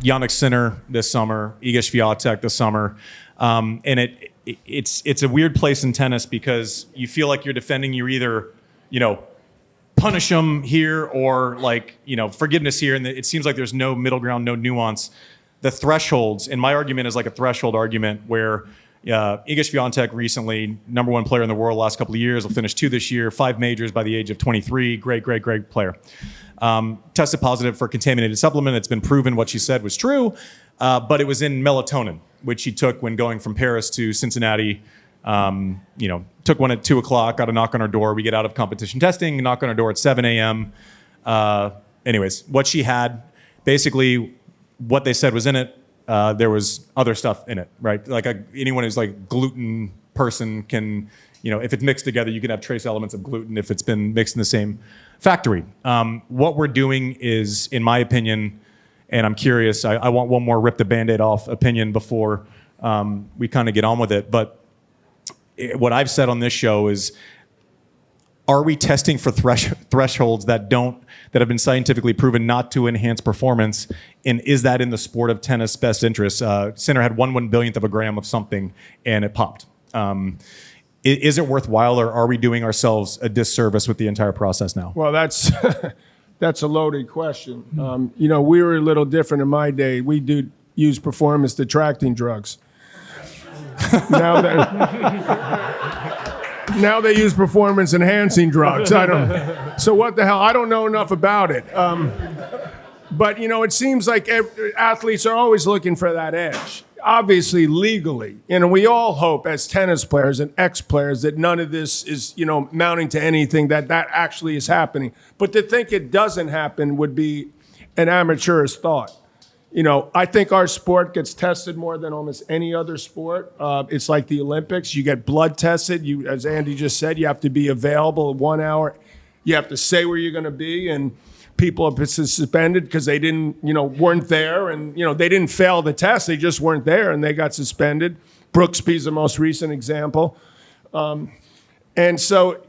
Jannik Sinner this summer, Iga Swiatek this summer. And it's a weird place in tennis because you feel like you're defending. You're either, punish them here or forgiveness here. And it seems like there's no middle ground, no nuance. The thresholds, and my argument is like a threshold argument where Iga Swiatek recently, number one player in the world last couple of years, will finish 2 this year, 5 majors by the age of 23. Great player. Tested positive for contaminated supplement. It's been proven what she said was true, but it was in melatonin, which she took when going from Paris to Cincinnati. Took one at 2 o'clock, got a knock on her door. We get out of competition testing, knock on her door at 7 a.m. Anyways, what she had, basically what they said was in it, there was other stuff in it, right? Like anyone who's like gluten person can, if it's mixed together, you can have trace elements of gluten if it's been mixed in the same factory. What we're doing is, in my opinion, and I'm curious, I want one more rip the Band-Aid off opinion before we kind of get on with it. But what I've said on this show is, are we testing for thresholds that have been scientifically proven not to enhance performance? And is that in the sport of tennis best interest? Sinner had 1/1 of a gram of something and it popped. Is it worthwhile, or are we doing ourselves a disservice with the entire process now? Well, that's a loaded question. We were a little different in my day. We do use performance detracting drugs. Now they use performance enhancing drugs. So what the hell? I don't know enough about it. But it seems like athletes are always looking for that edge. Obviously, legally, we all hope as tennis players and ex-players that none of this is, mounting to anything that actually is happening. But to think it doesn't happen would be an amateurish thought. I think our sport gets tested more than almost any other sport. It's like the Olympics. You get blood tested. As Andy just said, you have to be available 1 hour. You have to say where you're going to be, and people have been suspended because they weren't there, and they didn't fail the test. They just weren't there, and they got suspended. Brooksby's the most recent example. And so,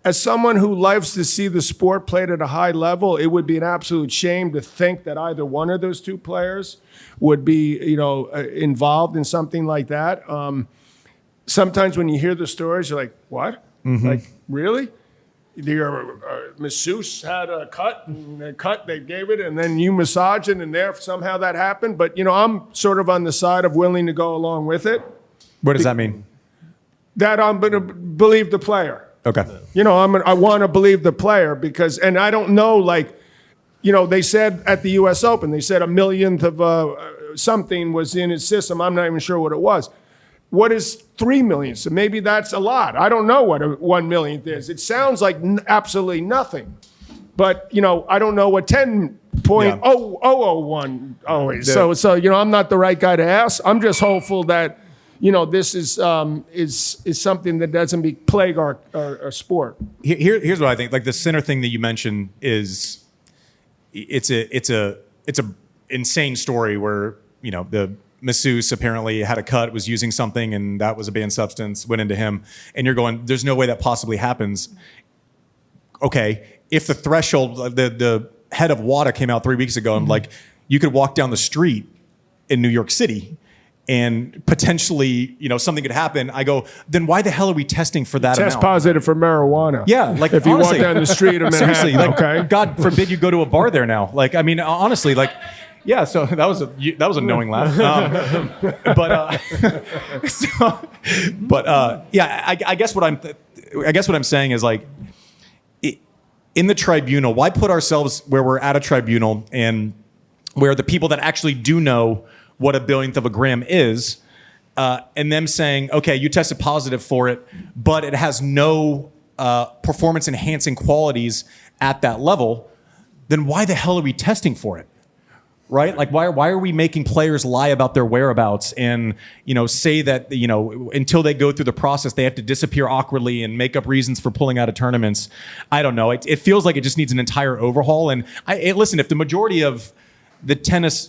as someone who loves to see the sport played at a high level, it would be an absolute shame to think that either one of those two players would be, involved in something like that. Sometimes when you hear the stories, you're like, "What? Mm-hmm. Like, really? Your masseuse had a cut, and they gave it, and then you massage it, and somehow that happened." But I'm sort of on the side of willing to go along with it. What does that mean? That I'm going to believe the player. Okay. I want to believe the player because, and I don't know, they said at the U.S. Open, they said 1/millionth of something was in his system. I'm not even sure what it was. What is 3 million? So maybe that's a lot. I don't know what a 1/millionth is. It sounds like absolutely nothing. But, I don't know what 10.0001 is. So I'm not the right guy to ask. I'm just hopeful that this is something that doesn't plague our sport. Here's what I think. Like the Sinner thing that you mentioned is, it's a insane story where the masseuse apparently had a cut, was using something, and that was a banned substance, went into him, and you're going, there's no way that possibly happens. Okay, if the threshold, the head of WADA came out 3 weeks ago, and you could walk down the street in New York City and potentially, something could happen. I go, then why the hell are we testing for that Test amount? positive for marijuana. Yeah, if you walk down the street of Manhattan, seriously, okay? God forbid you go to a bar there now. Honestly, yeah. So that was a knowing laugh. I guess what I'm saying is in the tribunal, why put ourselves where we're at a tribunal and where the people that actually do know what 1/billionth of a gram is, and them saying, okay, you tested positive for it, but it has no performance enhancing qualities at that level, then why the hell are we testing for it? Right? Why are we making players lie about their whereabouts and, say that, until they go through the process, they have to disappear awkwardly and make up reasons for pulling out of tournaments? I don't know. It feels like it just needs an entire overhaul. And listen, if the majority of the tennis,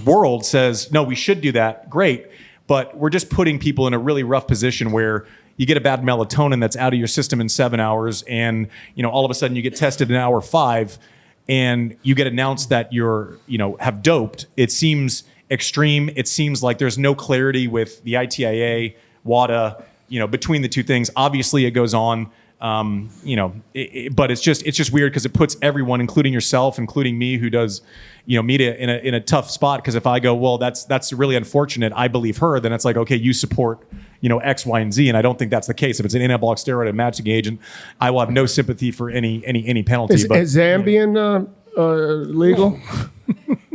world says, no, we should do that, great. But we're just putting people in a really rough position where you get a bad melatonin that's out of your system in 7 hours, and all of a sudden you get tested in hour 5. and you get announced that you're, have doped, it seems extreme. It seems like there's no clarity with the ITIA, WADA, between the two things. Obviously, it goes on. But it's just weird because it puts everyone, including yourself, including me, who does, media, in a tough spot. Because if I go, well, that's really unfortunate, I believe her, then it's like, okay, you support, X, Y, and Z, and I don't think that's the case. If it's an anabolic steroid, a matching agent, I will have no sympathy for any penalty. Is Zambian legal?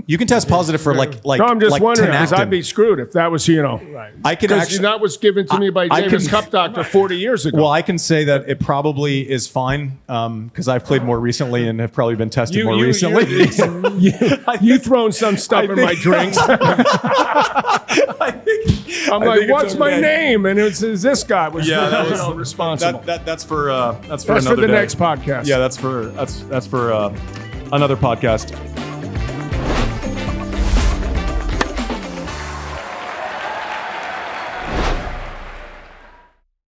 You can test positive for like. No, I'm just wondering because Tenactin. I'd be screwed if that was Right. I can because actually. that was given to me by Davis Cup Doctor 40 years ago. Well, I can say that it probably is fine because I've played more recently and have probably been tested more recently. You thrown some stuff in my drinks. I'm like, what's my name? And it's this guy was responsible. That's for That's another for the day. next podcast. Yeah, that's for another podcast.